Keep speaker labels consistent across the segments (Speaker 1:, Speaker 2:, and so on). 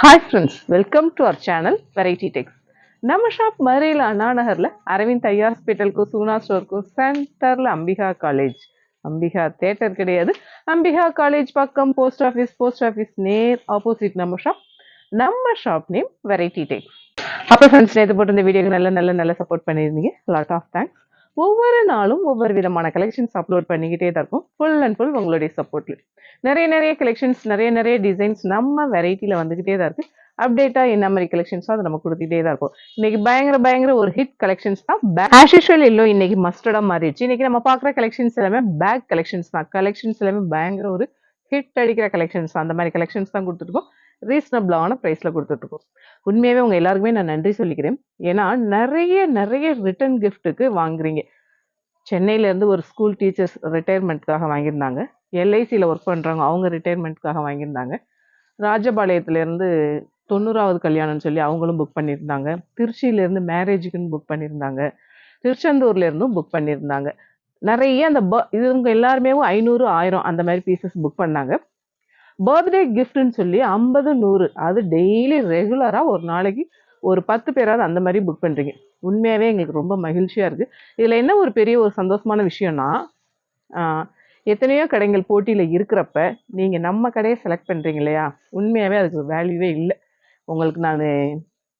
Speaker 1: Hi friends, welcome to our channel Variety Techs. நம்ம shop மதுரையில் அண்ணா நகர்ல அரவிந்த் ஐயா ஹாஸ்பிட்டலுக்கு சூனா ஸ்டோருக்கு சென்டர்ல அம்பிகா காலேஜ். அம்பிகா தியேட்டர் கிடையாது, அம்பிகா காலேஜ் பக்கம் போஸ்ட் ஆஃபீஸ் நேர் ஆப்போசிட் நம்ம ஷாப் நேம் வெரைட்டி டெக்ஸ். அப்போ ஃப்ரெண்ட்ஸ், நேற்று போட்டு இந்த வீடியோக்கு நல்ல சப்போர்ட் பண்ணியிருந்தீங்க. Lot of thanks. ஒவ்வொரு நாளும் ஒவ்வொரு விதமான கலெக்ஷன்ஸ் அப்லோட் பண்ணிக்கிட்டே தான் இருக்கும். ஃபுல் அண்ட் ஃபுல் உங்களுடைய சப்போர்ட்ல நிறைய கலெக்ஷன்ஸ், நிறைய டிசைன்ஸ் நம்ம வெரைட்டியில் வந்துக்கிட்டே தான் இருக்குது. அப்டேட்டாக என்ன மாதிரி கலெக்ஷன்ஸோ அதை நம்ம கொடுத்துட்டே தான் இருக்கும். இன்னைக்கு பயங்கர ஒரு ஹிட் கலெக்ஷன்ஸ் தான். ஆஸ் யூஷுவல் இல்லை, இன்னைக்கு மஸ்டர்டாக மாறிடுச்சு. இன்னைக்கு நம்ம பார்க்குற கலெக்ஷன்ஸ் எல்லாமே பேக் கலெக்ஷன்ஸ் தான். கலெக்ஷன்ஸ் எல்லாமே பயங்கர ஒரு ஹிட் அடிக்கிற கலெக்ஷன்ஸ், அந்த மாதிரி கலெக்ஷன்ஸ் தான் கொடுத்துருக்கோம். ரீசனபிளான ப்ரைஸில் கொடுத்துட்ருக்கோம். உண்மையாகவே உங்கள் எல்லாருக்குமே நான் நன்றி சொல்லிக்கிறேன். ஏன்னா நிறைய ரிட்டர்ன் கிஃப்ட்டுக்கு வாங்குறீங்க. சென்னையிலேருந்து ஒரு ஸ்கூல் டீச்சர்ஸ் ரிட்டையர்மெண்ட்காக வாங்கியிருந்தாங்க. எல்ஐசியில் ஒர்க் பண்ணுறவங்க, அவங்க ரிட்டையர்மெண்ட்காக வாங்கியிருந்தாங்க. ராஜபாளையத்துலேருந்து 90வது கல்யாணம்னு சொல்லி அவங்களும் புக் பண்ணியிருந்தாங்க. திருச்சியிலேருந்து மேரேஜுக்குன்னு புக் பண்ணியிருந்தாங்க. திருச்செந்தூர்லேருந்தும் புக் பண்ணியிருந்தாங்க. நிறைய அந்த இவங்க எல்லாருமே 500 1000 அந்த மாதிரி பீசஸ் புக் பண்ணாங்க. பர்த்டே கிஃப்ட்னு சொல்லி 50 100 அது டெய்லி ரெகுலராக ஒரு நாளைக்கு ஒரு 10 பேராவது அந்த மாதிரி புக் பண்ணுறீங்க. உண்மையாகவே எங்களுக்கு ரொம்ப மகிழ்ச்சியாக இருக்குது. இதில் என்ன ஒரு பெரிய ஒரு சந்தோஷமான விஷயம்னா, எத்தனையோ கடைகள் போட்டியில் இருக்கிறப்ப நீங்கள் நம்ம கடையை செலக்ட் பண்ணுறீங்க இல்லையா, உண்மையாகவே அதுக்கு வேல்யூவே இல்லை. உங்களுக்கு நான்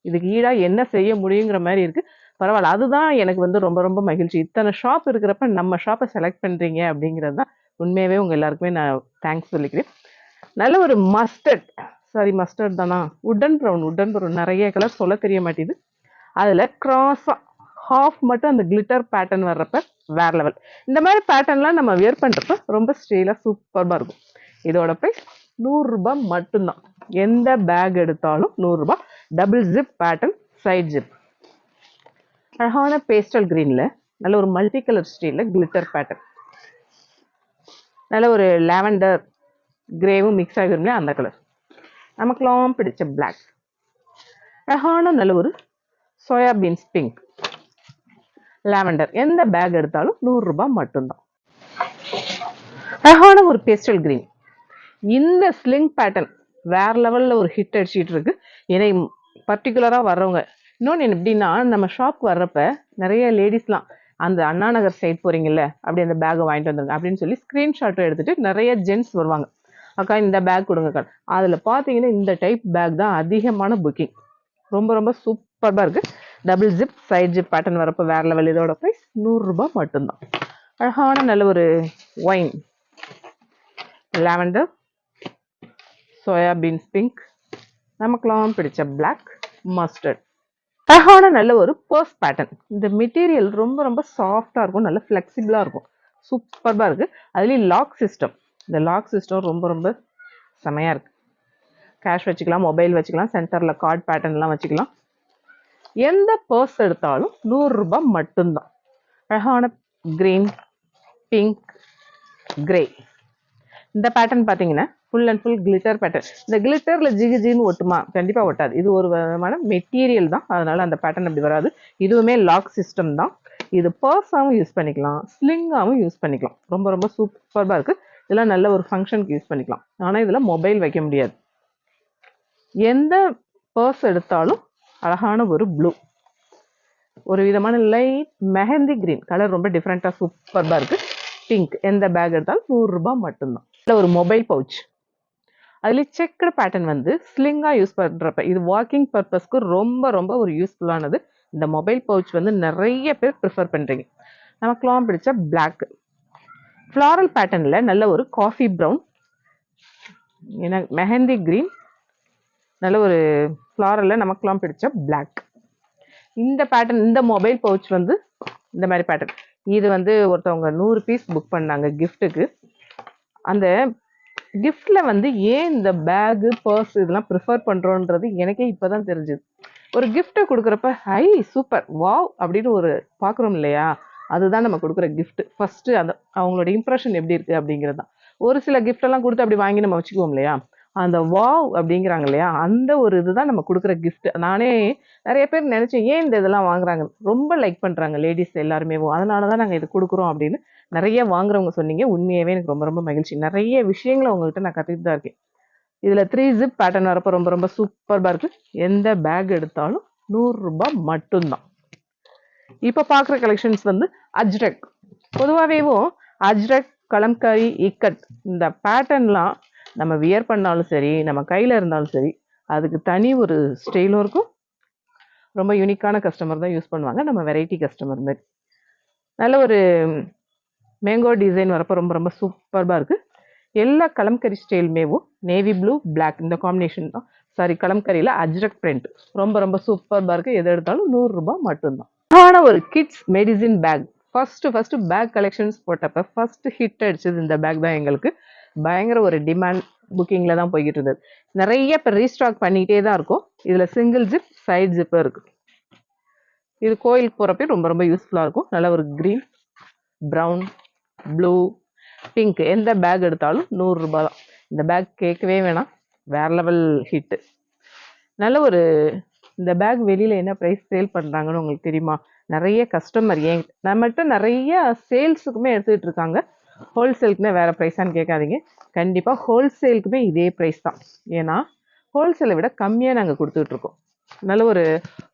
Speaker 1: இதுக்கு ஈடாக என்ன செய்ய முடியுங்கிற மாதிரி இருக்குது. பரவாயில்ல, அதுதான் எனக்கு ரொம்ப மகிழ்ச்சி. இத்தனை ஷாப் இருக்கிறப்ப நம்ம ஷாப்பை செலக்ட் பண்ணுறீங்க அப்படிங்கிறது தான் உண்மையாகவே உங்கள் எல்லாருக்குமே நான் தேங்க்ஸ் சொல்லிக்கிறேன். நல்ல ஒரு மஸ்டர்ட் தானா, உட்டன் ப்ரௌன் நிறைய கலர் சொல்ல தெரிய மாட்டேது. அதில் கிராஸாக ஹாஃப் மட்டும் அந்த கிளிட்டர் பேட்டர்ன் வர்றப்ப வேற லெவல். இந்த மாதிரி பேட்டர்ன்லாம் நம்ம வியர் பண்ணுறப்ப ரொம்ப ஸ்டைலாக சூப்பராக இருக்கும். இதோட ப்ரைஸ் 100 ரூபாய் மட்டும்தான். எந்த பேக் எடுத்தாலும் 100 ரூபாய். Double zip pattern, side zip. அழகான பேஸ்டல் கிரீனில் நல்ல ஒரு மல்டி கலர் ஸ்டைலில் கிளிட்டர் பேட்டர்ன், நல்ல ஒரு லாவெண்டர் கிரேவும் மிக்ஸ் ஆகிருமே அந்த கலர். நமக்குலாம் பிடிச்ச பிளாக். அழகான நல்ல ஒரு சோயாபீன்ஸ் பிங்க், லாவெண்டர். எந்த பேக் எடுத்தாலும் 100 ரூபாய் மட்டும்தான். அழகான ஒரு பேஸ்டல் கிரீன். இந்த ஸ்லிங் பேட்டர்ன் வேற லெவலில் ஒரு ஹிட் அடிச்சிட்டு இருக்கு. ஏன்னா பர்டிகுலராக வர்றவங்க இன்னொன்று எப்படின்னா, நம்ம ஷாப் வர்றப்ப நிறைய லேடிஸ்லாம் அந்த அண்ணா நகர் சைட் போறீங்கல்ல, அப்படி அந்த பேக்கை வாங்கிட்டு வந்துருங்க அப்படின்னு சொல்லி ஸ்க்ரீன்ஷாட்டை எடுத்துட்டு நிறைய ஜென்ட்ஸ் வருவாங்க. அக்கா இந்த பேக் கொடுங்கக்கா. அதில் பார்த்தீங்கன்னா இந்த டைப் பேக் தான் அதிகமான புக்கிங். ரொம்ப சூப்பராக இருக்குது. Double zip, side zip pattern வரப்போ வேற லெவல். இதோட ப்ரைஸ் 100 ரூபாய் மட்டும்தான். அழகான நல்ல ஒரு ஒயின், லாவெண்டர், சோயாபீன்ஸ் பிங்க், நமக்குலாம் பிடிச்ச பிளாக், மஸ்டர்ட். அழகான நல்ல ஒரு பர்ஸ் பேட்டர்ன். இந்த மெட்டீரியல் ரொம்ப சாஃப்டாக இருக்கும், நல்ல ஃப்ளெக்சிபிளாக இருக்கும், சூப்பராக இருக்குது. அதுலேயும் லாக் சிஸ்டம். இந்த லாக் சிஸ்டம் ரொம்ப செமையாக இருக்குது. கேஷ் வச்சுக்கலாம், மொபைல் வச்சுக்கலாம், சென்டரில் கார்ட் பேட்டர்ன்லாம் வச்சுக்கலாம். எந்த பர்ஸ் எடுத்தாலும் 100 ரூபாய் மட்டும்தான். அழகான கிரீன், பிங்க், கிரே. இந்த பேட்டர்ன் பார்த்தீங்கன்னா full and full glitter pattern. இந்த கிளிட்டரில் ஜின்னு ஒட்டுமா? கண்டிப்பாக ஒட்டாது. இது ஒரு விதமான மெட்டீரியல் தான், அதனால அந்த பேட்டர்ன் அப்படி வராது. இதுவுமே லாக் சிஸ்டம் தான். இது பர்ஸாகவும் யூஸ் பண்ணிக்கலாம், ஸ்லிங்காகவும் யூஸ் பண்ணிக்கலாம். ரொம்ப சூப்பராக இருக்குது. இதெல்லாம் நல்ல ஒரு ஃபங்க்ஷனுக்கு யூஸ் பண்ணிக்கலாம். ஆனால் இதில் மொபைல் வைக்க முடியாது. எந்த பர்ஸ் எடுத்தாலும் அழகான ஒரு ப்ளூ, ஒரு விதமான லைட் மெஹந்தி கிரீன் கலர், ரொம்ப டிஃப்ரெண்ட்டாக சூப்பராக இருக்குது. பிங்க். எந்த பேக் எடுத்தாலும் 100 ரூபாய் மட்டும்தான். இல்லை ஒரு மொபைல் பவுச், அதில் செக்குடு பேட்டர்ன் ஸ்லிங்காக யூஸ் பண்ணுறப்ப இது வாக்கிங் பர்பஸ்க்கு ரொம்ப ஒரு யூஸ்ஃபுல்லானது. இந்த மொபைல் பவுச் நிறைய பேர் ப்ரிஃபர் பண்ணுறீங்க. நமக்குலாம் பிடிச்ச பிளாக், ஃப்ளாரல் பேட்டர்னில் நல்ல ஒரு காஃபி ப்ரௌன், மெஹந்தி கிரீன், நல்ல ஒரு ஃப்ளாரலில் நமக்குலாம் பிடிச்ச பிளாக். இந்த பேட்டர்ன், இந்த மொபைல் பவுச் இந்த மாதிரி பேட்டர்ன். இது ஒருத்தவங்க 100 பீஸ் புக் பண்ணாங்க கிஃப்ட்டுக்கு. அந்த கிஃப்டில் ஏன் இந்த பேகு, பர்ஸ் இதெல்லாம் ப்ரிஃபர் பண்ணுறோன்றது எனக்கே இப்போ தான் தெரிஞ்சுது. ஒரு கிஃப்ட்டை கொடுக்குறப்ப ஹை சூப்பர் வாவ் அப்படின்னு ஒரு பார்க்குறோம் இல்லையா, அதுதான் நம்ம கொடுக்குற கிஃப்ட். ஃபஸ்ட்டு அந்த அவங்களோட இம்ப்ரெஷன் எப்படி இருக்குது அப்படிங்கிறது தான். ஒரு சில கிஃப்டெல்லாம் கொடுத்து அப்படி வாங்கி நம்ம வச்சுக்குவோம் இல்லையா, அந்த வாவ் அப்படிங்கிறாங்க இல்லையா, அந்த ஒரு இதுதான் நம்ம கொடுக்குற கிஃப்ட். நானே நிறைய பேர் நினச்சேன் ஏன் இந்த இதெல்லாம் வாங்குறாங்க, ரொம்ப லைக் பண்ணுறாங்க லேடிஸ் எல்லாருமே, அதனால தான் நாங்கள் இது கொடுக்குறோம் அப்படின்னு நிறைய வாங்குறவங்க சொன்னீங்க. உண்மையாகவே எனக்கு ரொம்ப மகிழ்ச்சி. நிறைய விஷயங்களை உங்கள்கிட்ட நான் கற்றுக்கிட்டு தான் இருக்கேன். இதில் 3 ஜிப் பேட்டர்ன் வரப்போ ரொம்ப ரொம்ப சூப்பராக இருக்குது. எந்த பேக் எடுத்தாலும் 100 ரூபாய் மட்டும்தான். இப்போ பார்க்குற கலெக்ஷன்ஸ் வந்து அஜ்ரக். பொதுவாகவேவும் அஜ்ரக், கலம்காரி, இக்கட் இந்த பேட்டர்ன்லாம் நம்ம வியர் பண்ணாலும் சரி, நம்ம கையில் இருந்தாலும் சரி, அதுக்கு தனி ஒரு ஸ்டைலும் இருக்கும். ரொம்ப யூனிக்கான கஸ்டமர் தான் யூஸ் பண்ணுவாங்க, நம்ம வெரைட்டி கஸ்டமர் மாதிரி. நல்ல ஒரு மேங்கோ டிசைன் வரப்போ ரொம்ப ரொம்ப சூப்பராக இருக்குது. எல்லா கலம்கரி ஸ்டைலுமேவும் நேவி ப்ளூ பிளாக் இந்த காம்பினேஷன் தான். சாரி, கலம்கரியில் அஜ்ரக் பிரிண்ட் ரொம்ப ரொம்ப சூப்பராக இருக்குது. எது எடுத்தாலும் 100 ரூபாய் மட்டும்தான். ஆனால் ஒரு kids medicine bag first bag collections போட்டப்ப ஃபர்ஸ்ட் ஹிட் அடிச்சது இந்த பேக் தான். எங்களுக்கு பயங்கர ஒரு டிமாண்ட் புக்கிங்கில் தான் போய்கிட்டு இருந்தது. நிறைய இப்போ ரீஸ்டாக் பண்ணிக்கிட்டே தான் இருக்கும். இதில் சிங்கிள் ஜிப், சைட் ஜிப்பும் இருக்குது. இது கோயிலுக்கு போகிறப்ப ரொம்ப ரொம்ப யூஸ்ஃபுல்லாக இருக்கும். நல்ல ஒரு க்ரீன், ப்ரௌன், ப்ளூ, பிங்க் எந்த பேக் எடுத்தாலும் 100 ரூபாய் தான். இந்த பேக் கேட்கவே வேணாம், வேறு லெவல் ஹிட்டு. நல்ல ஒரு இந்த பேக் வெளியில் என்ன ப்ரைஸ் சேல் பண்ணுறாங்கன்னு உங்களுக்கு தெரியுமா? நிறைய கஸ்டமர் நம்மகிட்ட நிறைய சேல்ஸுக்குமே எடுத்துக்கிட்டு இருக்காங்க. ஹோல்சேலுக்குமே வேறு ப்ரைஸான்னு கேட்காதீங்க. கண்டிப்பாக ஹோல்சேலுக்குமே இதே ப்ரைஸ் தான். ஏன்னா ஹோல்சேலை விட கம்மியாக நாங்கள் கொடுத்துட்ருக்கோம். நல்ல ஒரு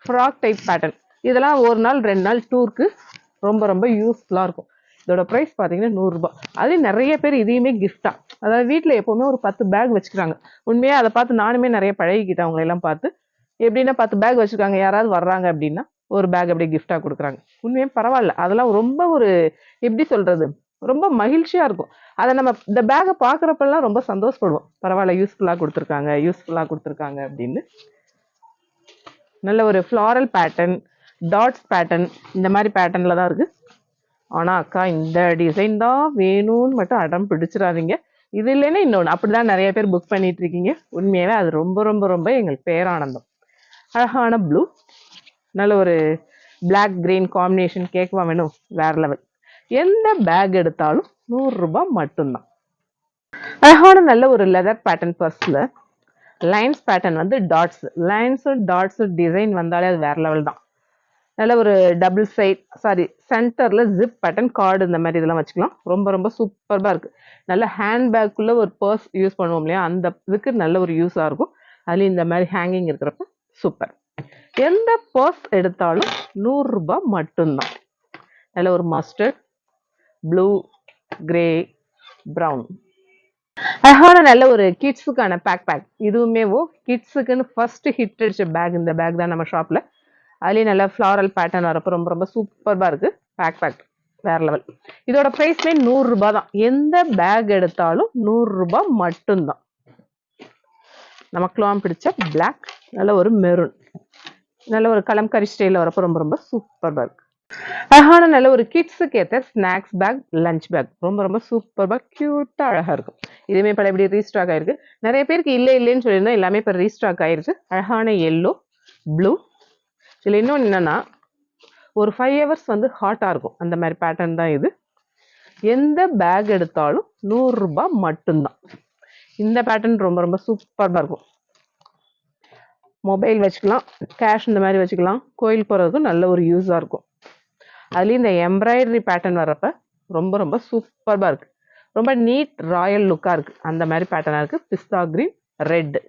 Speaker 1: ஃப்ராக் டைப் பேட்டர்ன். இதெல்லாம் ஒரு நாள் 2 நாள் டூருக்கு ரொம்ப ரொம்ப யூஸ்ஃபுல்லாக இருக்கும். இதோட ப்ரைஸ் பார்த்தீங்கன்னா 100 ரூபாய். அதே நிறைய பேர் இதையுமே கிஃப்டாக, அதாவது வீட்டில் எப்போவுமே ஒரு 10 பேக் வச்சுக்கிறாங்க. உண்மையாக அதை பார்த்து நானுமே நிறைய பழகிக்கிட்டேன். அவங்களெல்லாம் பார்த்து எப்படின்னா 10 பேக் வச்சுருக்காங்க, யாராவது வர்றாங்க அப்படின்னா ஒரு பேக் அப்படியே கிஃப்டாக கொடுக்குறாங்க. உண்மையாக பரவாயில்ல. அதெல்லாம் ரொம்ப ஒரு எப்படி சொல்கிறது, ரொம்ப மகிழ்ச்சியாக இருக்கும். அதை நம்ம இந்த பேக்கை பார்க்குறப்பெல்லாம் ரொம்ப சந்தோஷப்படுவோம். பரவாயில்ல, யூஸ்ஃபுல்லாக கொடுத்துருக்காங்க அப்படின்னு. நல்ல ஒரு ஃப்ளாரல் பேட்டர்ன், டாட்ஸ் பேட்டர்ன் இந்த மாதிரி பேட்டர்னில் தான் இருக்குது. ஆனால் அக்கா இந்த டிசைன் தான் வேணும்னு மட்டும் அடம் பிடிச்சிடாதீங்க. இது இல்லைன்னா இன்னொன்று, அப்படி தான் நிறைய பேர் புக் பண்ணிட்டு இருக்கீங்க. உண்மையாகவே அது ரொம்ப ரொம்ப ரொம்ப எங்களுக்கு பேரானந்தம். அழகான ப்ளூ, நல்ல ஒரு பிளாக் கிரீன் காம்பினேஷன் கேட்கவா வேணும், வேறு லெவல். எந்த பேக் எடுத்தாலும் 100 ரூபாய் மட்டும்தான். அழகான நல்ல ஒரு லெதர் பேட்டர்ன் பர்ஸில் லைன்ஸ் பேட்டர்ன் வந்து டாட்ஸ், லைன்ஸும் டாட்ஸும் டிசைன் வந்தாலே அது வேறு லெவல் தான். நல்ல ஒரு டபுள் சைட், சாரி சென்டரில் ஜிப் பேட்டர்ன், கார்டு இந்த மாதிரி இதெல்லாம் வச்சுக்கலாம். ரொம்ப ரொம்ப சூப்பராக இருக்குது. நல்ல ஹேண்ட்பேக்குள்ளே ஒரு பர்ஸ் யூஸ் பண்ணுவோம் இல்லையா, அந்த இதுக்கு நல்ல ஒரு யூஸாக இருக்கும். அதுலேயும் இந்த மாதிரி ஹேங்கிங் இருக்கிறப்ப சூப்பர். எந்த பர்ஸ் எடுத்தாலும் 100 ரூபாய் மட்டும்தான். நல்ல ஒரு மஸ்டர்ட், ப்ளூ, கிரே, ப்ரௌன். அழகான நல்ல ஒரு கிட்ஸுக்கான பேக். இதுவுமே கிட்ஸுக்குன்னு ஃபர்ஸ்ட் ஹிட் அடிச்ச பேக் இந்த பேக் தான் நம்ம ஷாப்பில். அதுலேயும் நல்லா ஃப்ளாரல் பேட்டர்ன் வரப்போ ரொம்ப ரொம்ப சூப்பராக இருக்குது. பேக் வேறு லெவல். இதோட ப்ரைஸ்மே 100 ரூபாய் தான். எந்த பேக் எடுத்தாலும் 100 ரூபாய் மட்டும்தான். நமக்குலாம் பிடிச்ச பிளாக், நல்ல ஒரு மெரூன், நல்ல ஒரு கலம்கரி ஸ்டைலில் வரப்போ ரொம்ப ரொம்ப சூப்பராக இருக்குது. அழகான நல்ல ஒரு கிட்ஸுக்கு ஏற்ற ஸ்நாக்ஸ் பேக், லஞ்ச் பேக் ரொம்ப ரொம்ப சூப்பராக க்யூட்டாக அழகாக இருக்கும். இதுவுமே இப்போ எப்படி ரீஸ்டாக் ஆயிருக்கு. நிறைய பேருக்கு இல்லைன்னு சொல்லியிருந்தோம், எல்லாமே இப்போ ரீஸ்டாக் ஆயிருக்கு. அழகான எல்லோ, ப்ளூ. இதில் இன்னொன்று என்னென்னா ஒரு 5 hours வந்து ஹாட்டாக இருக்கும். அந்த மாதிரி பேட்டர்ன் தான் இது. எந்த பேக் எடுத்தாலும் 100 ரூபாய் மட்டும்தான். இந்த பேட்டர்ன் ரொம்ப ரொம்ப சூப்பராக இருக்கும். மொபைல் வச்சுக்கலாம், கேஷ் இந்த மாதிரி வச்சுக்கலாம். கோயில் போகிறதுக்கும் நல்ல ஒரு யூஸாக இருக்கும். அதுலேயும் இந்த எம்ப்ராய்டரி பேட்டர்ன் வர்றப்ப ரொம்ப ரொம்ப சூப்பராக இருக்குது. ரொம்ப நீட் ராயல் லுக்காக இருக்குது. அந்த மாதிரி பேட்டர்னாக இருக்குது. பிஸ்தா கிரீன், ரெட்டு.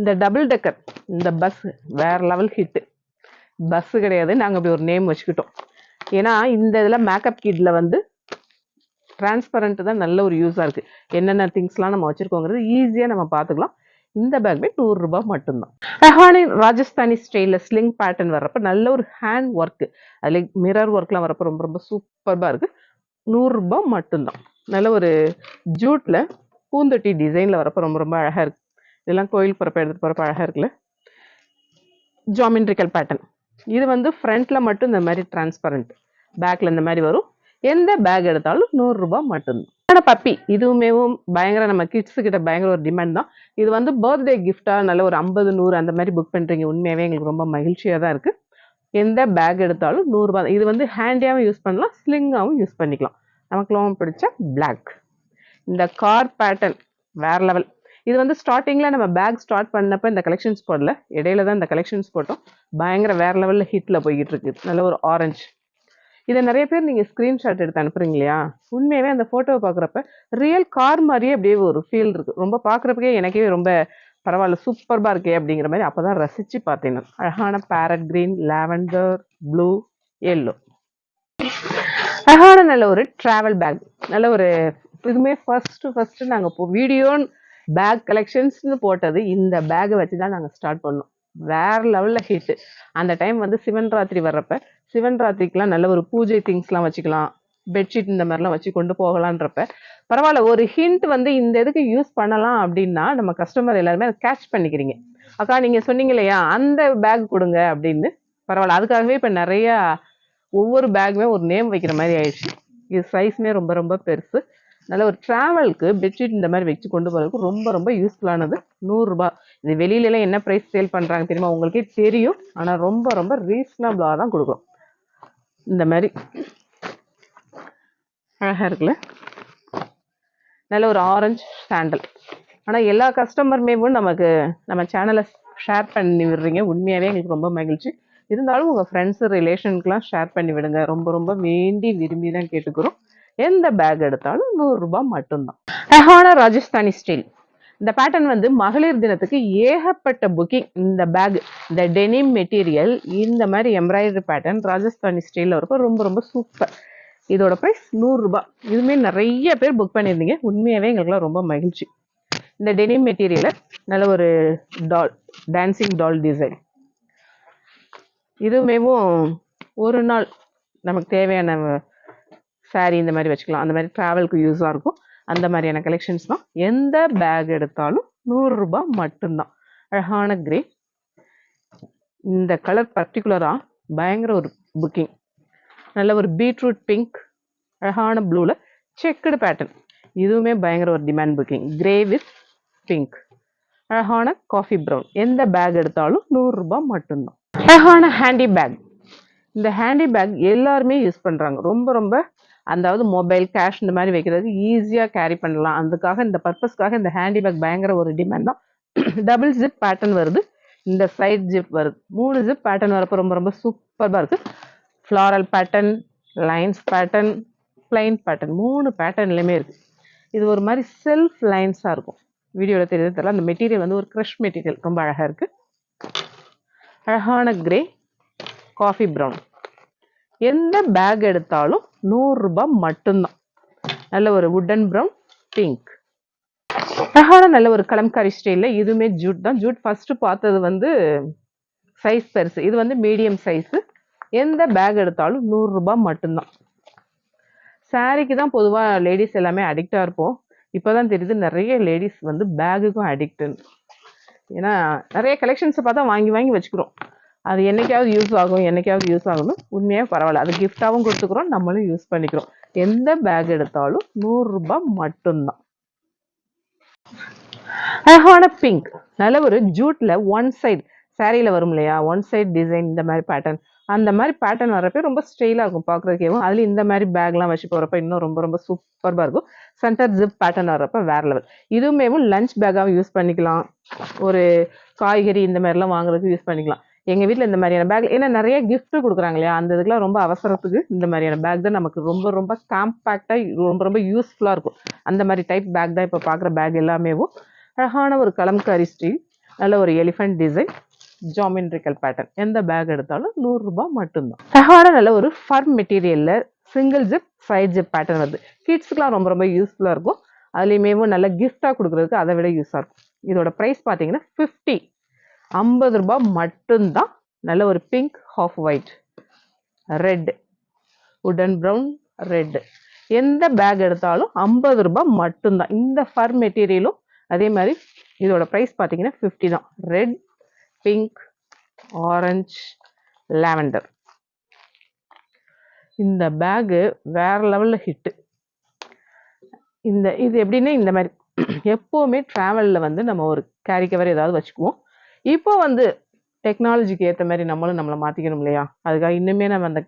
Speaker 1: இந்த டபுள் டெக்கர் இந்த பஸ் வேறு லெவல் ஹிட்டு. பஸ்ஸு கிடையாது, நாங்கள் அப்படி ஒரு நேம் வச்சுக்கிட்டோம். ஏன்னா இந்த இதில் மேக்கப் கிட்டில் வந்து டிரான்ஸ்பரண்ட் தான் நல்ல ஒரு யூஸாக இருக்குது. என்னென்ன திங்ஸ்லாம் நம்ம வச்சுருக்கோங்கிறது ஈஸியாக நம்ம பார்த்துக்கலாம். இந்த பேக்மே 100 ரூபாய் மட்டும்தான். அழகான ராஜஸ்தானி ஸ்டைலில் ஸ்லிங் பேட்டர்ன் வர்றப்ப நல்ல ஒரு ஹேண்ட் ஒர்க்கு, அதில் மிரர் ஒர்க்லாம் வரப்போ ரொம்ப ரொம்ப சூப்பராக இருக்குது. 100 ரூபாய் மட்டும்தான். நல்ல ஒரு ஜூட்டில் பூந்தொட்டி டிசைனில் வரப்போ ரொம்ப ரொம்ப அழகாக இருக்குது. இதெல்லாம் கோயில் போகிறப்ப எடுத்துகிட்டு போகிறப்ப அழகாக இருக்குல்ல. Geometrical pattern. இது வந்து ஃப்ரண்ட்டில் மட்டும் இந்த மாதிரி டிரான்ஸ்பரண்ட், பேக்கில் இந்த மாதிரி வரும். எந்த பேக் எடுத்தாலும் 100 ரூபாய் மட்டும்தான். பப்பி இதுவுமே பயங்கர நம்ம கிட்ஸு கிட்ட பயங்கர ஒரு டிமாண்ட் தான். இது வந்து பர்த்டே கிஃப்டாக நல்ல ஒரு 50, 100 அந்த மாதிரி புக் பண்ணுறீங்க. உண்மையாகவே எங்களுக்கு ரொம்ப மகிழ்ச்சியாக தான் இருக்குது. எந்த பேக் எடுத்தாலும் 100 ரூபாய். இது வந்து ஹேண்டியாகவும் யூஸ் பண்ணலாம், ஸ்லிங்காகவும் யூஸ் பண்ணிக்கலாம். நமக்குலாம் பிடிச்ச பிளாக். இந்த கார் பேட்டர்ன் வேறு லெவல். இது வந்து ஸ்டார்டிங்கில் நம்ம பேக் ஸ்டார்ட் பண்ணப்போ இந்த கலெக்ஷன்ஸ் போடல, இடையில தான் இந்த கலெக்ஷன்ஸ் போட்டோம். பயங்கர வேறு லெவலில் ஹிட்டில் போய்கிட்டு இருக்குது. நல்ல ஒரு ஆரஞ்சு. இதை நிறைய பேர் நீங்கள் ஸ்க்ரீன்ஷாட் எடுத்து அனுப்புறீங்க இல்லையா, உண்மையாகவே அந்த ஃபோட்டோவை பார்க்குறப்ப ரியல் கார் மாதிரியே அப்படியே ஒரு ஃபீல் இருக்குது. ரொம்ப பார்க்குறப்பக்கே எனக்கே ரொம்ப பரவாயில்ல, சூப்பர்பாக இருக்கே அப்படிங்கிற மாதிரி அப்போ தான் ரசித்து பார்த்தேன் நான். அழகான farad green, lavender, blue, yellow. அழகான நல்ல ஒரு ட்ராவல் பேக். நல்ல ஒரு இதுவுமே ஃபஸ்ட்டு நாங்கள் இப்போ வீடியோ பேக் கலெக்ஷன்ஸ்னு போட்டது இந்த பேக்கை வச்சு தான் நாங்கள் ஸ்டார்ட் பண்ணோம். வேற லெவலில் ஹிட்டு. அந்த டைம் வந்து சிவன் ராத்திரி வர்றப்ப சிவன் ராத்திரிக்கெலாம் நல்ல ஒரு பூஜை திங்ஸ்லாம் வச்சுக்கலாம், பெட்ஷீட் இந்த மாதிரிலாம் வச்சு கொண்டு போகலான்றப்ப பரவாயில்ல, ஒரு ஹிண்ட் வந்து இந்த இதுக்கு யூஸ் பண்ணலாம் அப்படின்னா நம்ம கஸ்டமர் எல்லாருமே அதை கேட்ச் பண்ணிக்கிறீங்க. அக்கா நீங்கள் சொன்னீங்க இல்லையா அந்த பேக் கொடுங்க அப்படின்னு. பரவாயில்ல, அதுக்காகவே இப்போ நிறையா ஒவ்வொரு பேக்குமே ஒரு நேம் வைக்கிற மாதிரி ஆயிடுச்சு. இது சைஸ்மே ரொம்ப ரொம்ப பெருசு. நல்ல ஒரு ட்ராவலுக்கு பெட்ஷீட் இந்த மாதிரி வச்சு கொண்டு போகிறதுக்கு ரொம்ப ரொம்ப யூஸ்ஃபுல்லானது. 100 ரூபாய். இது வெளியிலலாம் என்ன ப்ரைஸ் சேல் பண்ணுறாங்க தெரியுமா, உங்களுக்கே தெரியும். ஆனால் ரொம்ப ரொம்ப ரீசனபிளாக தான் கொடுக்கும். இந்த மாதிரி அழகாக இருக்குல்ல, நல்ல ஒரு ஆரஞ்சு சாண்டல். ஆனால் எல்லா கஸ்டமருமேவும் நமக்கு நம்ம சேனலை ஷேர் பண்ணி விடுறீங்க. உண்மையாகவே எங்களுக்கு ரொம்ப மகிழ்ச்சி. இருந்தாலும் உங்கள் ஃப்ரெண்ட்ஸு ரிலேஷனுக்குலாம் ஷேர் பண்ணி விடுங்க. ரொம்ப ரொம்ப வேண்டி விரும்பி தான் கேட்டுக்கிறோம். எந்த பேக் எடுத்தாலும் 100 ரூபாய் மட்டும்தான். அழகான ராஜஸ்தானி ஸ்டைல். இந்த பேட்டர்ன் வந்து மகளிர் தினத்துக்கு ஏகப்பட்ட புக்கிங். இந்த பேக், இந்த டெனிம் மெட்டீரியல், இந்த மாதிரி எம்ப்ராய்டரி பேட்டர்ன் ராஜஸ்தானி ஸ்டைலில் இருக்கும். ரொம்ப ரொம்ப சூப்பர். இதோட ப்ரைஸ் 100 ரூபாய். இதுவுமே நிறைய பேர் புக் பண்ணியிருந்தீங்க. உண்மையாகவே எங்களுக்குலாம் ரொம்ப மகிழ்ச்சி. இந்த டெனிம் மெட்டீரியலை நல்ல ஒரு டால், டான்சிங் டால் டிசைன். இதுவுமேவும் ஒரு நாள் நமக்கு தேவையான சாரீ இந்த மாதிரி வச்சுக்கலாம். அந்த மாதிரி ட்ராவலுக்கு யூஸாக இருக்கும். அந்த மாதிரியான கலெக்ஷன்ஸ் தான். எந்த பேக் எடுத்தாலும் 100 ரூபாய் மட்டும்தான். அழகான கிரே. இந்த கலர் பர்டிகுலராக பயங்கர ஒரு புக்கிங். நல்ல ஒரு பீட்ரூட் பிங்க், அழகான ப்ளூவில் செக்குடு பேட்டர்ன். இதுவுமே பயங்கர ஒரு demand booking. Grey with pink, அழகான காஃபி ப்ரௌன். எந்த பேக் எடுத்தாலும் 100 ரூபாய் மட்டும்தான். அழகான ஹேண்டி பேக். இந்த ஹேண்டி பேக் எல்லாருமே யூஸ் பண்ணுறாங்க. ரொம்ப ரொம்ப அதாவது மொபைல், கேஷ் இந்த மாதிரி வைக்கிறதுக்கு ஈஸியாக கேரி பண்ணலாம். அதுக்காக இந்த பர்பஸ்க்காக இந்த ஹேண்டி பேக் பயங்கர ஒரு டிமாண்ட் தான். டபுள் ஜிப் பேட்டர்ன் வருது, இந்த சைட் ஜிப் வருது. 3 ஜிப் பேட்டர்ன் வரப்போ ரொம்ப ரொம்ப சூப்பராக இருக்குது. Floral pattern, lines pattern, plain pattern, 3 பேட்டர்ன்லையுமே இருக்குது. இது ஒரு மாதிரி செல்ஃப் லைன்ஸாக இருக்கும். வீடியோவில் தெரியுது தெரியல. அந்த மெட்டீரியல் வந்து ஒரு க்ரஷ் மெட்டீரியல், ரொம்ப அழகாக இருக்குது. அழகான கிரே, காஃபி ப்ரௌன். எந்த பேக் எடுத்தாலும் 100 ரூபாய் மட்டும்தான். நல்ல ஒரு வுட்டன் ப்ரௌன், பிங்க். அழகான நல்ல ஒரு கலம்காரி ஸ்டைலில். இதுவுமே ஜூட் தான். ஜூட் ஃபஸ்ட்டு பார்த்தது வந்து சைஸ் பெருசு, இது வந்து மீடியம் சைஸு. எந்த பேக் எடுத்தாலும் 100 ரூபாய் மட்டும்தான். சாரிக்கு தான் பொதுவாக லேடிஸ் எல்லாமே அடிக்டாக இருப்போம். இப்போ தான் தெரியுது நிறைய லேடிஸ் வந்து பேகுக்கும் அடிக்ட்டுன்னு. ஏன்னா நிறைய கலெக்ஷன்ஸை பார்த்தா வாங்கி வாங்கி வச்சுக்கிறோம். அது என்னைக்காவது யூஸ் ஆகும், என்னைக்காவது யூஸ் ஆகணும். உண்மையாக பரவாயில்ல, அது கிஃப்டாகவும் கொடுத்துக்கிறோம், நம்மளும் யூஸ் பண்ணிக்கிறோம். எந்த பேக் எடுத்தாலும் 100 ரூபாய் மட்டும்தான். அழகான பிங்க். நல்ல ஒரு ஜூட்டில் ஒன் சைடு சாரியில் வரும் இல்லையா, ஒன் சைடு டிசைன், இந்த மாதிரி பேட்டர்ன். அந்த மாதிரி பேட்டர்ன் வரப்போ ரொம்ப ஸ்டைலாக இருக்கும் பார்க்குறதுக்கேவும். அதில் இந்த மாதிரி பேக்லாம் வச்சு போகிறப்ப இன்னும் ரொம்ப ரொம்ப சூப்பராக இருக்கும். சென்டர் ஜிப் பேட்டர்ன் வர்றப்ப வேறு லெவல். இதுவுமே லஞ்ச் பேக்காகவும் யூஸ் பண்ணிக்கலாம். ஒரு காய்கறி இந்த மாதிரிலாம் வாங்குறதுக்கு யூஸ் பண்ணிக்கலாம். எங்கள் வீட்டில் இந்த மாதிரியான பேக், ஏன்னா நிறைய கிஃப்ட்டு கொடுக்குறாங்க இல்லையா, அந்த இதுக்கெலாம் ரொம்ப அவசரத்துக்கு இந்த மாதிரியான பேக் தான் நமக்கு ரொம்ப ரொம்ப காம்பேக்டாக ரொம்ப ரொம்ப யூஸ்ஃபுல்லாக இருக்கும். அந்த மாதிரி டைப் பேக் தான் இப்போ பார்க்குற பேக் எல்லாமேவும். அழகான ஒரு கலம்காரி ஸ்டைல், நல்ல ஒரு எலிஃபென்ட் டிசைன், ஜாமெட்ரிக்கல் பேட்டர்ன். எந்த பேக் எடுத்தாலும் 100 ரூபாய் மட்டும்தான். அழகான நல்ல ஒரு ஃபர்ம் மெட்டீரியலில் single zip, side zip pattern வருது. கிட்ஸுக்குலாம் ரொம்ப ரொம்ப யூஸ்ஃபுல்லாக இருக்கும். அதுலேயுமே நல்ல கிஃப்டாக கொடுக்குறதுக்கு அதை விட யூஸாக இருக்கும். இதோட ப்ரைஸ் பார்த்தீங்கன்னா 50 ரூபாய் மட்டும்தான். நல்ல ஒரு பிங்க், ஆஃப் ஒயிட், ரெட், வுடன் ப்ரௌன், ரெட். எந்த பேக் எடுத்தாலும் 50 ரூபாய் மட்டும்தான். இந்த ஃபர் மெட்டீரியலும் அதே மாதிரி இதோட ப்ரைஸ் பார்த்தீங்கன்னா 50 தான். Red, pink, orange, lavender. இந்த பேகு வேற லெவலில் ஹிட்டு. இது எப்படின்னா இந்த மாதிரி எப்போவுமே ட்ராவலில் வந்து நம்ம ஒரு கேரி கவர் ஏதாவது வச்சுக்குவோம். இப்போ வந்து டெக்னாலஜிக்கு ஏற்ற மாதிரி நம்மளை மாற்றிக்கணும் இல்லையா, அதுக்காக இன்னுமே நம்ம அந்த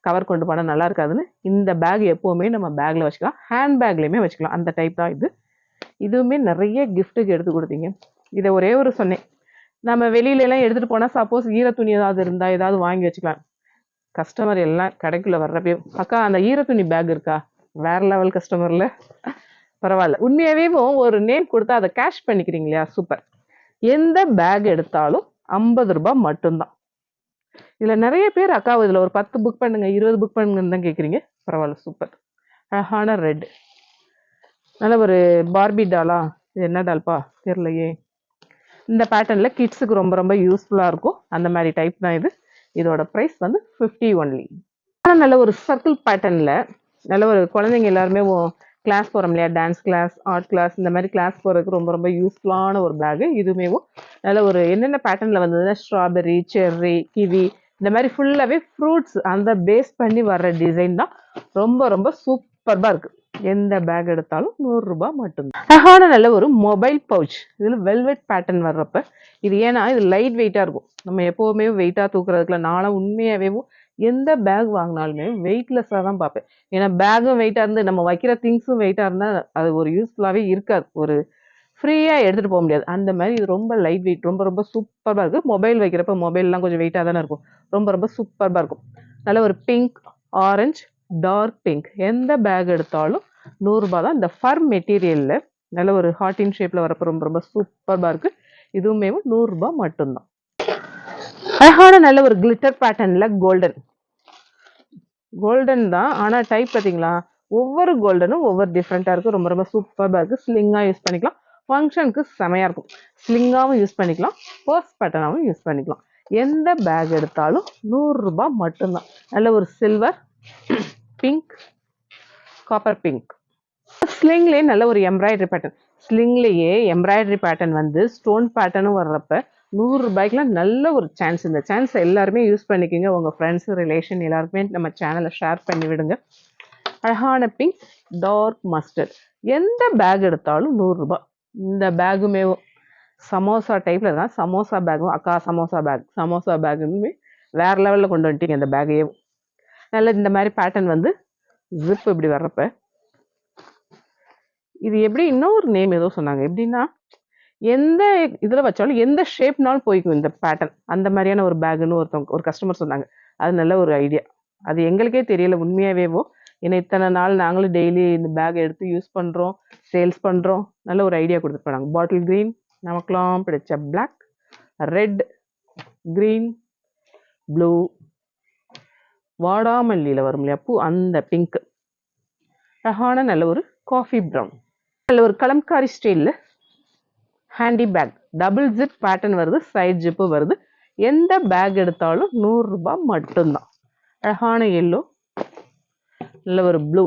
Speaker 1: கவர் கொண்டு போனால் நல்லா இருக்காதுன்னு இந்த பேக் எப்போவுமே நம்ம பேக்கில் வச்சுக்கலாம். ஹேண்ட் பேக்லேயுமே வச்சுக்கலாம். அந்த டைப் தான் இது. இதுவுமே நிறைய கிஃப்ட்டுக்கு எடுத்து கொடுத்தீங்க. இதை ஒரே ஒரு சொன்னேன், நம்ம வெளியிலலாம் எடுத்துகிட்டு போனால் சப்போஸ் ஈர துணி ஏதாவது இருந்தால் ஏதாவது வாங்கி வச்சுக்கலாம். கஸ்டமர் எல்லாம் கடைக்குள்ளே வர்றப்பே அக்கா அந்த ஈரத்துணி பேக் இருக்கா, வேற லெவல் கஸ்டமரில். பரவாயில்ல, உண்மையாகவே ஒரு நேம் கொடுத்தா அதை கேஷ் பண்ணிக்கிறீங்க இல்லையா, சூப்பர். எந்த பேக் எடுத்தாலும் 50 ரூபாய் மட்டும்தான். இதில் நிறைய பேர் அக்கா இதில் ஒரு 10 புக் பண்ணுங்க 20 புக் பண்ணுங்கன்னு தான் கேட்குறீங்க. பரவாயில்ல, சூப்பர். அழகான ரெட், நல்ல ஒரு பார்பி டாலா, இது என்ன டால்ப்பா தெரியலையே. இந்த பேட்டர்னில் கிட்ஸுக்கு ரொம்ப ரொம்ப யூஸ்ஃபுல்லாக இருக்கும், அந்த மாதிரி டைப் தான் இது. இதோட ப்ரைஸ் வந்து 50 ஒன்லி. நல்ல ஒரு சர்க்கிள் பேட்டர்னில் நல்ல ஒரு குழந்தைங்க எல்லாருமே கிளாஸ் போகிறோம் இல்லையா, டான்ஸ் கிளாஸ், ஆர்ட் கிளாஸ், இந்த மாதிரி கிளாஸ் போகிறதுக்கு ரொம்ப ரொம்ப யூஸ்ஃபுல்லான ஒரு பேகு. இதுவுமே நல்ல ஒரு என்னென்ன பேட்டர்னில் வந்ததுன்னா ஸ்ட்ராபெர்ரி, செர்ரி, கிவி, இந்த மாதிரி ஃபுல்லாகவே ஃப்ரூட்ஸ் அந்த பேஸ் பண்ணி வர்ற டிசைன் தான். ரொம்ப ரொம்ப சூப்பர்பாக இருக்குது. எந்த பேக் எடுத்தாலும் 100 ரூபாய் மட்டும்தான். அழகான நல்ல ஒரு மொபைல் பவுச், இதில் வெல்வெட் பேட்டர்ன் வர்றப்ப இது ஏன்னா இது லைட் வெயிட்டாக இருக்கும். நம்ம எப்போவுமே வெயிட்டாக தூக்குறதுக்குல நானும் உண்மையாகவே எந்த பேக் வாங்கினாலுமே வெயிட்லெஸ்ஸாக தான் பார்ப்பேன். ஏன்னா பேக்கும் வெயிட்டாக இருந்து நம்ம வைக்கிற திங்ஸும் வெயிட்டாக இருந்தால் அது ஒரு யூஸ்ஃபுல்லாகவே இருக்காது, ஒரு ஃப்ரீயாக எடுத்துகிட்டு போக முடியாது. அந்த மாதிரி இது ரொம்ப லைட் வெயிட், ரொம்ப ரொம்ப சூப்பராக இருக்குது. மொபைல் வைக்கிறப்ப மொபைல்லாம் கொஞ்சம் வெயிட்டாக தானே இருக்கும், ரொம்ப ரொம்ப சூப்பராக இருக்கும். நல்ல ஒரு பிங்க், ஆரஞ்ச், டார்க் பிங்க், எந்த பேக் எடுத்தாலும் 100 ரூபாய் தான். இந்த ஃபர் மெட்டீரியலில் நல்ல ஒரு ஹார்டின் ஷேப்பில் வரப்போ ரொம்ப ரொம்ப சூப்பராக இருக்குது. இதுவுமே 100 ரூபாய் மட்டும்தான். அழகான நல்ல ஒரு கிளிட்டர் பேட்டர்னில் கோல்டன் தான், ஆனால் டைப் பார்த்தீங்களா, ஒவ்வொரு கோல்டனும் ஒவ்வொரு டிஃப்ரெண்ட்டாக இருக்குது. ரொம்ப ரொம்ப சூப்பராக இருக்குது. ஸ்லிங்காக யூஸ் பண்ணிக்கலாம், ஃபங்க்ஷனுக்கு செமையாக இருக்கும். ஸ்லிங்காகவும் யூஸ் பண்ணிக்கலாம், பர்ஸ் பேட்டர்னாகவும் யூஸ் பண்ணிக்கலாம். எந்த பேக் எடுத்தாலும் 100 ரூபாய் மட்டும்தான். நல்ல ஒரு சில்வர், பிங்க், காப்பர் பிங்க். ஸ்லிங்லேயே நல்ல ஒரு எம்ப்ராய்டரி பேட்டர்ன், ஸ்லிங்லேயே எம்ப்ராய்டரி பேட்டர்ன் வந்து ஸ்டோன் பேட்டர்னும் வர்றப்ப 100 ரூபாய்க்குலாம் நல்ல ஒரு சான்ஸ். இந்த சான்ஸை எல்லாருமே யூஸ் பண்ணிக்கோங்க. உங்கள் ஃப்ரெண்ட்ஸு, ரிலேஷன் எல்லாருக்குமே நம்ம சேனலை ஷேர் பண்ணி விடுங்க. அழகான பிங்க், டார்க் மஸ்டர்ட், எந்த பேக் எடுத்தாலும் 100 ரூபாய். இந்த பேகுமே சமோசா டைப்பில் தான், சமோசா பேக்கும் அக்கா சமோசா பேக்குமே வேறு லெவலில் கொண்டு வந்துட்டீங்க இந்த பேக்கையே. நல்ல இந்த மாதிரி பேட்டர்ன் வந்து ஜிப் இப்படி வர்றப்ப இது எப்படி இன்னொரு நேம் ஏதோ சொன்னாங்க, எப்படின்னா எந்த இதில் வச்சாலும் எந்த ஷேப்னாலும் போய்க்கும் இந்த பேட்டர்ன், அந்த மாதிரியான ஒரு பேக்குன்னு ஒரு கஸ்டமர் சொன்னாங்க. அது நல்ல ஒரு ஐடியா, அது எங்களுக்கே தெரியல உண்மையாகவேவோ. ஏன்னா இத்தனை நாள் நாங்களும் டெய்லி இந்த பேக் எடுத்து யூஸ் பண்ணுறோம், சேல்ஸ் பண்ணுறோம். நல்ல ஒரு ஐடியா கொடுத்துட்டு போனாங்க. பாட்டில் க்ரீன், நமக்கெல்லாம் பிடிச்ச பிளாக், ரெட், க்ரீன், ப்ளூ, வாடாமல்லியில் வரும் இல்லையா பூ, அந்த பிங்க், அழகான நல்ல ஒரு காஃபி ப்ரௌன், நல்ல ஒரு கலம்காரி ஸ்டைலில் handy bag, double zip pattern வருது, சைட் ஜிப்பு வருது. எந்த பேக் எடுத்தாலும் 100 ரூபாய் மட்டும்தான். அழகான எல்லோ, நல்ல ஒரு ப்ளூ,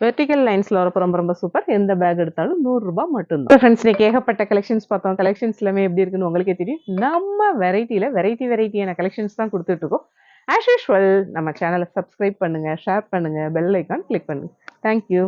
Speaker 1: வெர்டிக்கல் லைன்ஸில் வரப்போ ரொம்ப ரொம்ப சூப்பர். எந்த பேக் எடுத்தாலும் 100 ரூபாய் மட்டும்தான். ஃப்ரெண்ட்ஸ், இன்னைக்கு ஏகப்பட்ட கலெக்ஷன்ஸ் பார்த்தோம். கலெக்ஷன்ஸ் எல்லாமே எப்படி இருக்குன்னு உங்களுக்கே தெரியும். நம்ம வெரைட்டியில் வெரைட்டியான கலெக்ஷன்ஸ் தான் கொடுத்துட்ருக்கோம். ஆஸ் யூஷுவல் நம்ம சேனலை சப்ஸ்கிரைப் பண்ணுங்கள், ஷேர் பண்ணுங்கள், பெல் ஐக்கான் கிளிக் பண்ணுங்கள். தேங்க்யூ.